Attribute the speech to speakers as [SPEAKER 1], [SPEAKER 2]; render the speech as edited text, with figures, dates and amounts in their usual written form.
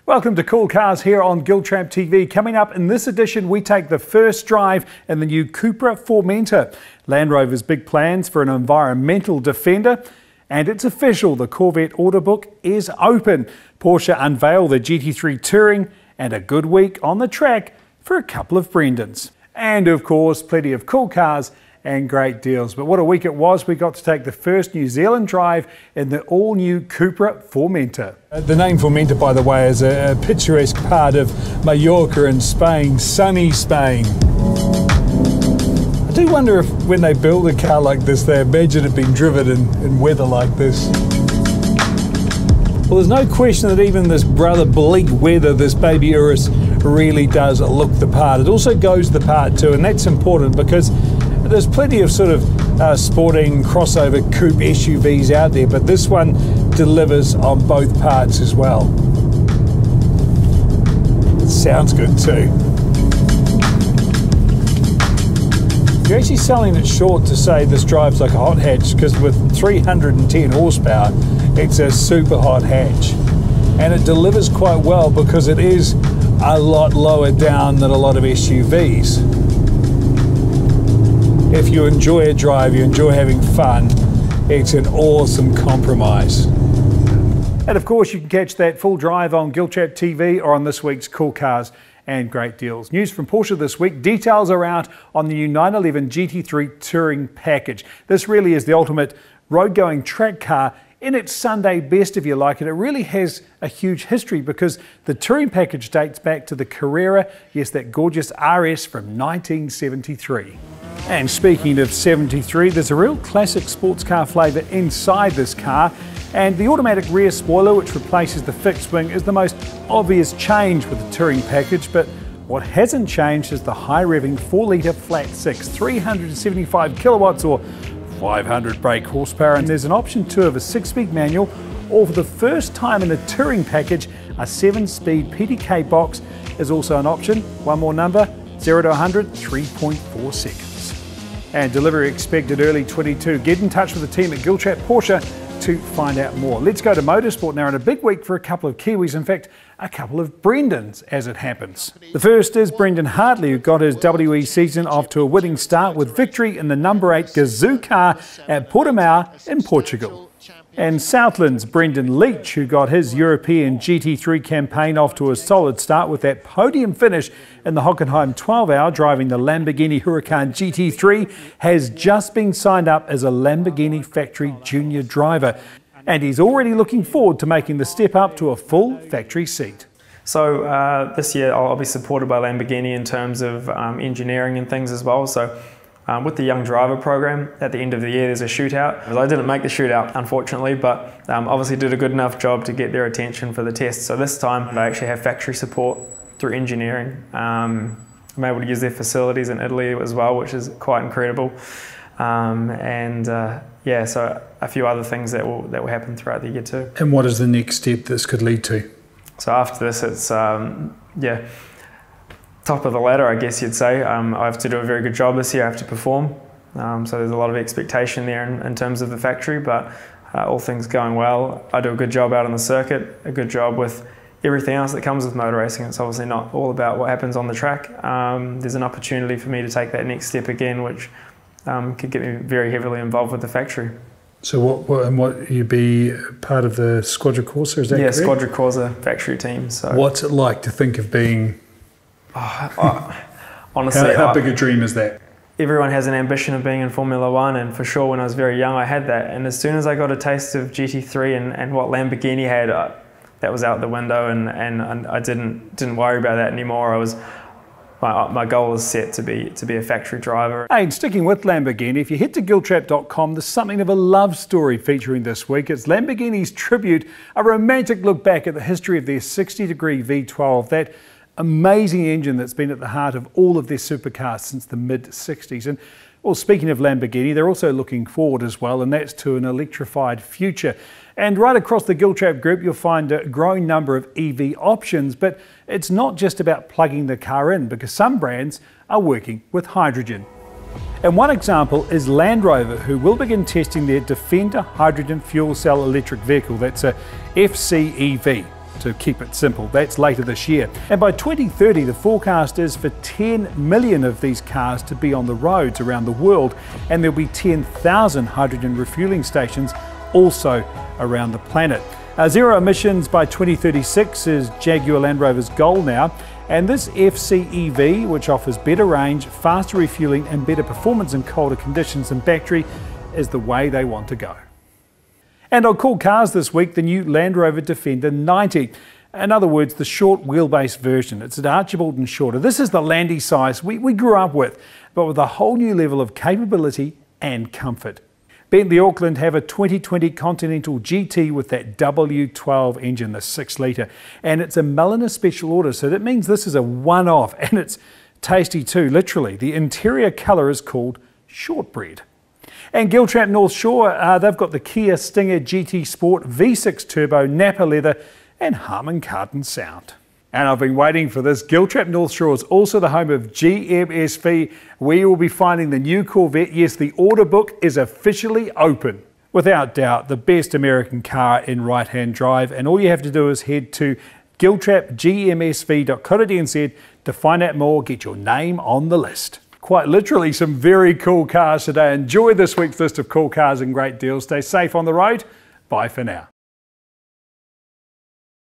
[SPEAKER 1] Welcome to Cool Cars here on GiltrapTV. Coming up in this edition, we take the first drive in the new CUPRA Formentor. Land Rover's big plans for an environmental defender. And it's official, the Corvette order book is open. Porsche unveil the GT3 Touring and a good week on the track for a couple of Brendons. And of course, plenty of cool cars and great deals. But what a week it was. We got to take the first New Zealand drive in the all-new CUPRA Formentor. The name Formentor, by the way, is a picturesque part of Mallorca in Spain, sunny Spain. I do wonder if when they build a car like this, they imagine it being driven in weather like this. Well, there's no question that even this rather bleak weather, this baby Urus really does look the part. It also goes the part too, and that's important because there's plenty of sort of sporting crossover coupe SUVs out there, but this one delivers on both parts as well. It sounds good too. You're actually selling it short to say this drives like a hot hatch, because with 310 horsepower, it's a super hot hatch. And it delivers quite well because it is a lot lower down than a lot of SUVs. If you enjoy a drive, you enjoy having fun, it's an awesome compromise. And of course, you can catch that full drive on GiltrapTV or on this week's Cool Cars and Great Deals. News from Porsche this week. Details are out on the new 911 GT3 Touring package. This really is the ultimate road-going track car in its Sunday best, if you like it. It really has a huge history because the Touring package dates back to the Carrera, yes, that gorgeous RS from 1973. And speaking of 73, there's a real classic sports car flavour inside this car, and the automatic rear spoiler, which replaces the fixed wing, is the most obvious change with the Touring package. But what hasn't changed is the high-revving 4-litre flat 6, 375 kilowatts or 500 brake horsepower, and there's an option too of a 6-speed manual, or for the first time in the Touring package, a 7-speed PDK box is also an option. One more number, 0 to 100, 3.4 seconds. And delivery expected early 22. Get in touch with the team at Giltrap Porsche to find out more. Let's go to Motorsport now, in a big week for a couple of Kiwis, in fact a couple of Brendons as it happens. The first is Brendan Hartley, who got his WE season off to a winning start with victory in the number 8 Gazoo car at Portimao in Portugal. And Southland's Brendan Leach, who got his European GT3 campaign off to a solid start with that podium finish in the Hockenheim 12-hour driving the Lamborghini Huracan GT3, has just been signed up as a Lamborghini factory junior driver. And he's already looking forward to making the step up to a full factory seat.
[SPEAKER 2] So this year I'll be supported by Lamborghini in terms of engineering and things as well. So with the Young Driver program, at the end of the year there's a shootout. I didn't make the shootout, unfortunately, but obviously did a good enough job to get their attention for the test. So this time I actually have factory support through engineering. I'm able to use their facilities in Italy as well, which is quite incredible. Yeah, so a few other things that will happen throughout the year too.
[SPEAKER 1] And what is the next step this could lead to?
[SPEAKER 2] So after this, it's yeah, top of the ladder, I guess you'd say. I have to do a very good job this year. I have to perform. So there's a lot of expectation there in terms of the factory, but all things going well. I do a good job out on the circuit, a good job with everything else that comes with motor racing. It's obviously not all about what happens on the track. There's an opportunity for me to take that next step again, which could get me very heavily involved with the factory. So
[SPEAKER 1] what you be part of the Squadra Corsa, is that correct?
[SPEAKER 2] Yeah, Squadra Corsa factory team. So
[SPEAKER 1] what's it like to think of being...
[SPEAKER 2] honestly,
[SPEAKER 1] how big a dream is that?
[SPEAKER 2] Everyone has an ambition of being in Formula One, and for sure when I was very young I had that. And as soon as I got a taste of GT3 and what Lamborghini had, that was out the window, and I didn't worry about that anymore. My goal is set to be a factory driver.
[SPEAKER 1] Hey, and sticking with Lamborghini, if you head to Giltrap.com, there's something of a love story featuring this week. It's Lamborghini's tribute, a romantic look back at the history of their 60-degree V12, that amazing engine that's been at the heart of all of their supercars since the mid-60s. And well, speaking of Lamborghini, they're also looking forward as well, and that's to an electrified future. And right across the Giltrap group, you'll find a growing number of EV options, but it's not just about plugging the car in, because some brands are working with hydrogen. And one example is Land Rover, who will begin testing their Defender hydrogen fuel cell electric vehicle. That's a FCEV. to keep it simple. That's later this year. And by 2030, the forecast is for 10 million of these cars to be on the roads around the world, and there'll be 10,000 hydrogen refueling stations also around the planet. Zero emissions by 2036 is Jaguar Land Rover's goal now, and this FCEV, which offers better range, faster refueling and better performance in colder conditions than battery, is the way they want to go. And on Cool Cars this week, the new Land Rover Defender 90. In other words, the short wheelbase version. It's an Archibald and shorter. This is the Landy size we grew up with, but with a whole new level of capability and comfort. Bentley Auckland have a 2020 Continental GT with that W12 engine, the 6 litre, and it's a Mulliner special order, so that means this is a one-off, and it's tasty too, literally. The interior colour is called Shortbread. And Giltrap North Shore, they've got the Kia Stinger GT Sport V6 Turbo, Napa leather and Harman Kardon sound. And I've been waiting for this. Giltrap North Shore is also the home of GMSV, where you will be finding the new Corvette. Yes, the order book is officially open. Without doubt, the best American car in right-hand drive, and all you have to do is head to giltrapgmsv.co.nz to find out more, get your name on the list. Quite literally, some very cool cars today. Enjoy this week's list of cool cars and great deals. Stay safe on the road. Bye for now.